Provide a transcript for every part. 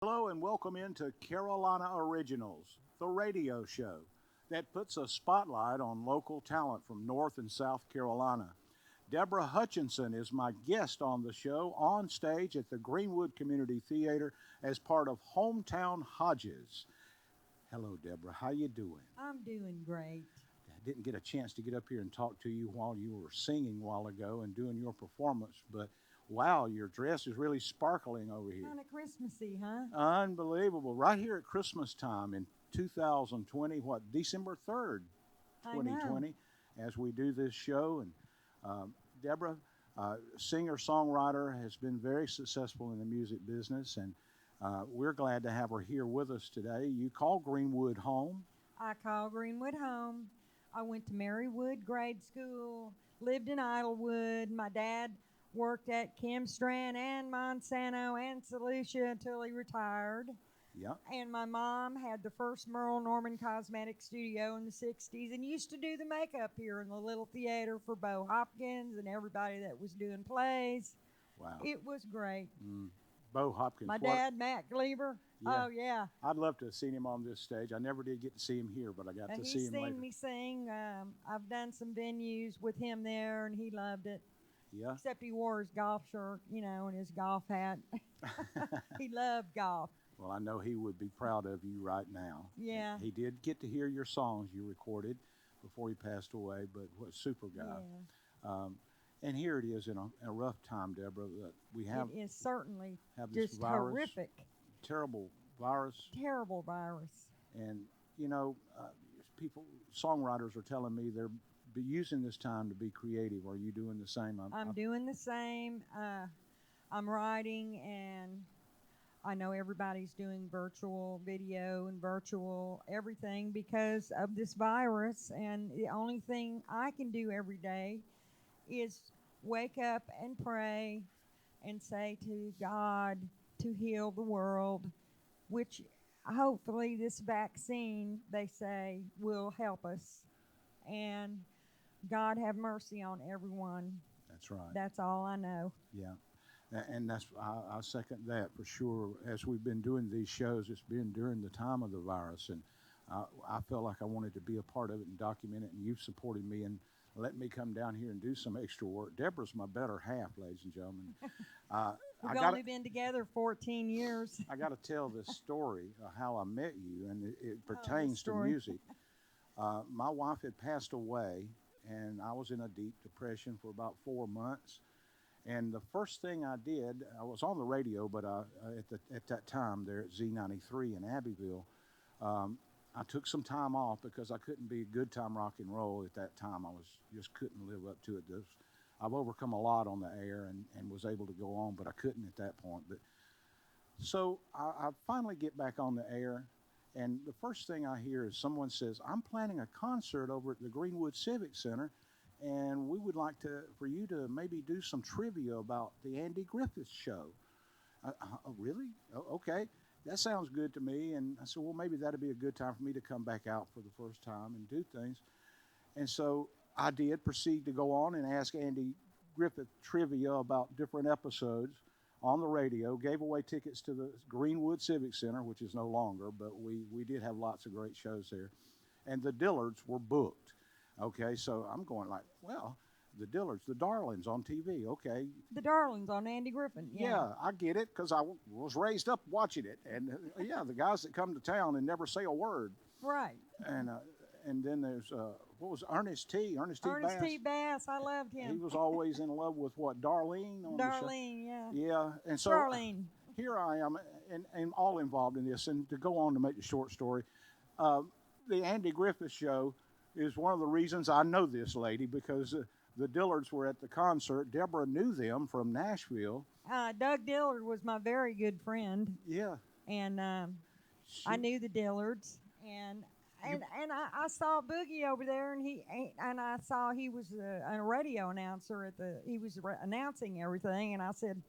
Hello and welcome into Carolina Originals, the radio show that puts a spotlight on local talent from North and South Carolina. Deborah Hutchinson is my guest on the show on stage at the Greenwood Community Theater as part of Hometown Hodges. Hello, Deborah. How you doing? I'm doing great. I didn't get a chance to get up here and talk to you while you were singing a while ago and doing your performance, but wow, your dress is really sparkling over here. Kind of Christmassy, huh? Unbelievable. Right here at Christmas time in 2020, what, December 3rd, I know. 2020, as we do this show. And Deborah, singer songwriter, has been very successful in the music business, and we're glad to have her here with us today. You call Greenwood home. I call Greenwood home. I went to Marywood grade school, lived in Idlewood. My dad worked at Kimstrand and Monsanto and Solutia until he retired. Yeah. And my mom had the first Merle Norman cosmetic studio in the 60s and used to do the makeup here in the little theater for Bo Hopkins and everybody that was doing plays. Wow. It was great. Bo Hopkins. My dad, Matt Gleaver. Yeah. Oh, yeah. I'd love to have seen him on this stage. I never did get to see him here, but I got to see him later. He's seen me sing. I've done some venues with him there, and he loved it. Yeah. Except he wore his golf shirt, and his golf hat. He loved golf. Well, I know he would be proud of you right now. Yeah. He did get to hear your songs you recorded before he passed away, but what a super guy. Yeah. And here it is in a rough time, Deborah. That we have It is certainly this just virus, horrific. terrible virus. Terrible virus. And, people, songwriters are telling me they're using this time to be creative. Are you doing the same? I'm doing the same. I'm writing, and I know everybody's doing virtual video and virtual everything because of this virus. And the only thing I can do every day is wake up and pray and say to God to heal the world, which hopefully this vaccine, they say, will help us. And God have mercy on everyone. That's right. That's all I know. Yeah. And I second that for sure. As we've been doing these shows, it's been during the time of the virus, and I felt like I wanted to be a part of it and document it, and you've supported me and let me come down here and do some extra work. Deborah's my better half, ladies and gentlemen. We've only been together 14 years. I got to tell this story of how I met you, and it pertains to music. My wife had passed away, and I was in a deep depression for about 4 months. And the first thing I did, I was on the radio, but at that time there at Z93 in Abbeville, I took some time off because I couldn't be good time rock and roll at that time. I just couldn't live up to it. I've overcome a lot on the air and was able to go on, but I couldn't at that point. But so I finally get back on the air, and the first thing I hear is someone says, "I'm planning a concert over at the Greenwood Civic Center, and we would like for you to maybe do some trivia about the Andy Griffith Show." Oh, really? Oh, okay. That sounds good to me. And I said, well, maybe that'd be a good time for me to come back out for the first time and do things. And so I did proceed to go on and ask Andy Griffith trivia about different episodes on the radio, gave away tickets to the Greenwood Civic Center, which is no longer, but we did have lots of great shows there. And the Dillards were booked. Okay, so I'm going like, well, the Dillards, the Darlings on TV, okay. The Darlings on Andy Griffin. Yeah, I get it because I was raised up watching it. And, the guys that come to town and never say a word. Right. And then there's, what was Ernest T. Ernest T. Ernest Bass. T. Bass, I loved him. He was always in love with what, Darlene on the show? Darlene, yeah. Yeah, and so Darlene. Here I am, and all involved in this. And to go on to make the short story, the Andy Griffith Show is one of the reasons I know this lady, because the Dillards were at the concert. Deborah knew them from Nashville. Doug Dillard was my very good friend. Yeah. And I knew the Dillards. And I saw Boogie over there, and I saw he was a radio announcer he was announcing everything, and I said,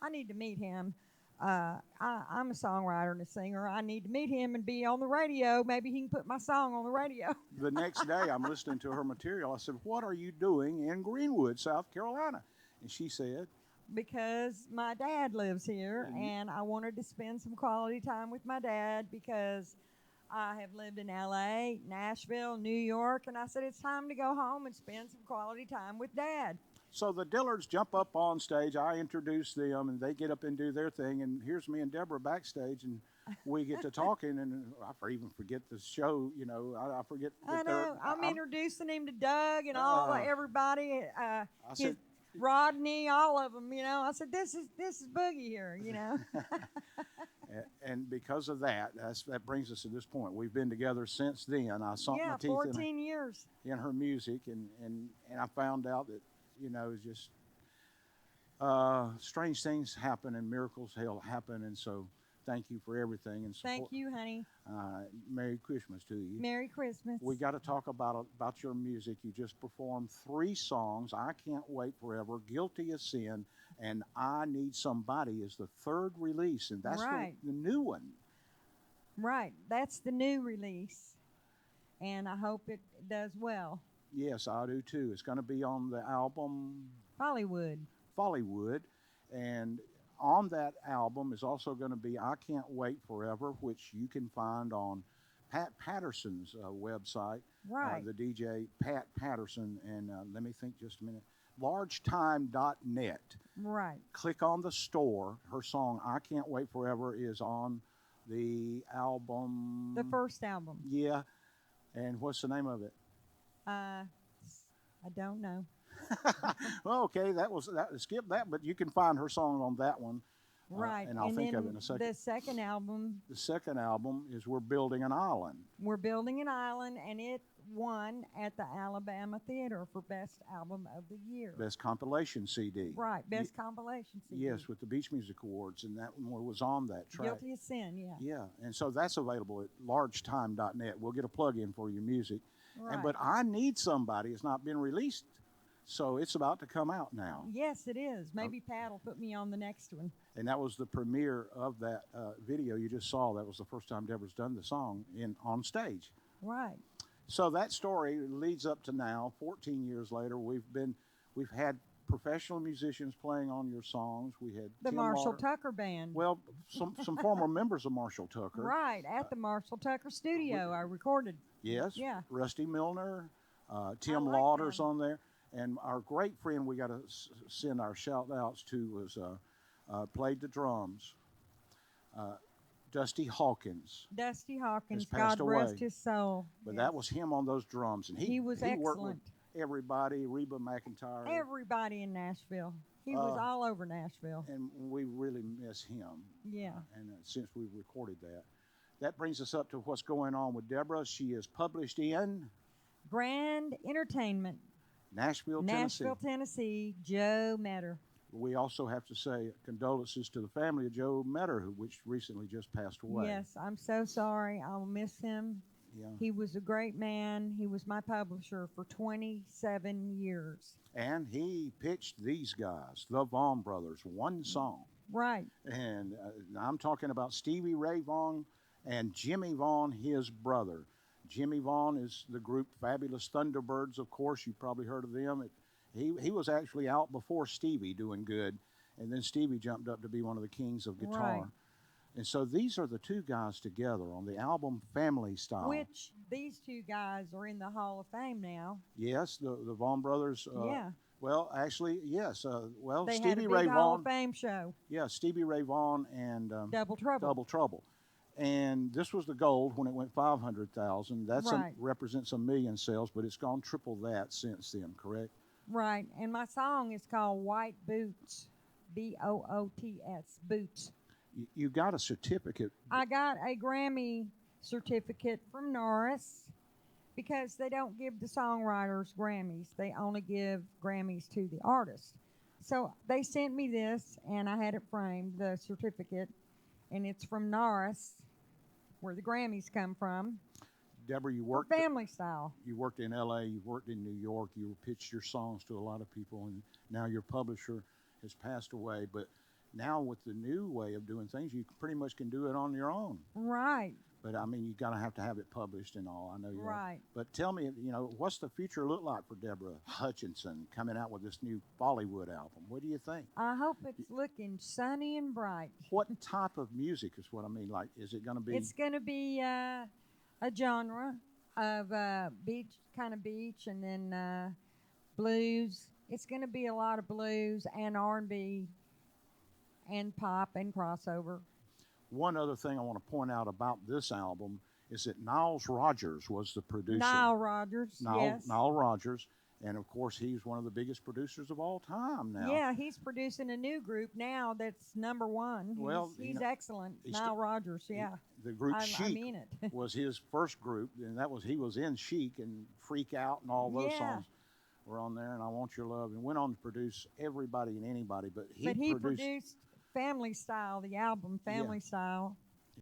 I need to meet him. I'm a songwriter and a singer. I need to meet him and be on the radio. Maybe he can put my song on the radio. The next day, I'm listening to her material. I said, what are you doing in Greenwood, South Carolina? And she said, because my dad lives here, And and I wanted to spend some quality time with my dad because I have lived in LA, Nashville, New York, and I said it's time to go home and spend some quality time with Dad. so the Dillards jump up on stage. I introduce them, and they get up and do their thing. And here's me and Deborah backstage, and we get to talking. And even forget the show. You know, I forget. I That they're, know. I'm I'm, introducing him to Doug and uh, everybody. I His said, Rodney, all of them. I said this is Boogie here. and because of that, that brings us to this point. We've been together since then. I sunk my Yeah, teeth 14 years. in her music, and I found out that it's just strange things happen and miracles happen, and so thank you for everything and Thank support. you, honey. Merry Christmas to you. Merry Christmas. We got to talk about your music. You just performed 3 songs. I Can't Wait Forever, Guilty of Sin, and I Need Somebody is the 3rd release, and that's Right. the new one. Right. That's the new release, and I hope it does well. Yes, I do too. It's going to be on the album Hollywood. Follywood, and on that album is also going to be I Can't Wait Forever, which you can find on Pat Patterson's website, Right. the DJ Pat Patterson, and let me think just a minute, largetime.net. Right. Click on the store. Her song I Can't Wait Forever is on the album. The first album. Yeah, and what's the name of it? I don't know. Well, okay, that. Skip that, but you can find her song on that one. Right. And I'll think then of it in a second. The second album, The second album is We're Building an Island. We're Building an Island, and it won at the Alabama Theater for Best Album of the Year. Best compilation CD. Right, Best Compilation CD. Yes, with the Beach Music Awards, and that one was on that track. Guilty of Sin, yeah. Yeah, and so that's available at largetime.net. We'll get a plug-in for your music. Right. But I Need Somebody has not been released, so it's about to come out now. Yes, it is. Maybe Pat will put me on the next one. And that was the premiere of that video you just saw. That was the first time Deborah's done the song on stage. Right. So that story leads up to now, 14 years later. We've had professional musicians playing on your songs. We had The Tim Marshall Lauder. Tucker Band. Well, some former members of Marshall Tucker. Right, at the Marshall Tucker studio, I recorded. Yes. Yeah. Rusty Milner, Tim like Lauder's them. on there, and our great friend we got to send our shout outs to was played the drums. Dusty Hawkins. Dusty Hawkins, Has passed God rest away. his soul. But Yes. that was him on those drums, and He was worked with excellent. everybody, Reba McEntire, Everybody in Nashville. He was all over Nashville. and we really miss him. Yeah. And since we recorded that brings us up to what's going on with Deborah. She is published in Grand Entertainment, Nashville, Tennessee, Joe Metter. We also have to say condolences to the family of Joe Metter, which recently just passed away. Yes, I'm so sorry. I'll miss him. Yeah. He was a great man. He was my publisher for 27 years. And he pitched these guys, the Vaughn brothers, one song. Right. And I'm talking about Stevie Ray Vaughan and Jimmy Vaughn, his brother. Jimmy Vaughn is the group Fabulous Thunderbirds, of course. You've probably heard of them. He was actually out before Stevie doing good, and then Stevie jumped up to be one of the kings of guitar. Right. And so these are the two guys together on the album Family Style. Which these two guys are in the Hall of Fame now. Yes, the Vaughn brothers. Yeah. Well, actually, yes. They Stevie had a big Ray Hall Vaughan. of Fame show. Yeah, Stevie Ray Vaughan and Double Trouble. Double Trouble. And this was the gold when it went 500,000. That Right. represents 1 million sales, but it's gone triple that since then, correct? Right. And my song is called White Boots. Boots. Boots. You got a certificate. I got a Grammy certificate from Norris because they don't give the songwriters Grammys. They only give Grammys to the artist. So they sent me this, and I had it framed, the certificate, and it's from Norris, where the Grammys come from. Deborah, For Family Style. You worked in L.A., you worked in New York, you pitched your songs to a lot of people, and now your publisher has passed away. But Now with the new way of doing things, you pretty much can do it on your own. Right. But I mean, you gotta have to have it published and all. I know you are. Right. But tell me, what's the future look like for Deborah Hutchinson coming out with this new Bollywood album? What do you think? I hope it's looking sunny and bright. What type of music is what I mean? Like, is it going to be? It's going to be a genre of beach, and then blues. It's going to be a lot of blues and R&B and pop and crossover. One other thing I want to point out about this album is that Niles Rodgers was the producer. Nile Rodgers, yes. Nile Rodgers, and of course he's one of the biggest producers of all time now. Yeah, he's producing a new group now that's number one. Well, he's excellent. Nile Rodgers, yeah. The group Chic I mean it. was his first group, and he was in Chic and Freak Out and all those songs were on there. And I Want Your Love, and went on to produce everybody and anybody. But he produced Family Style, the album Family Style.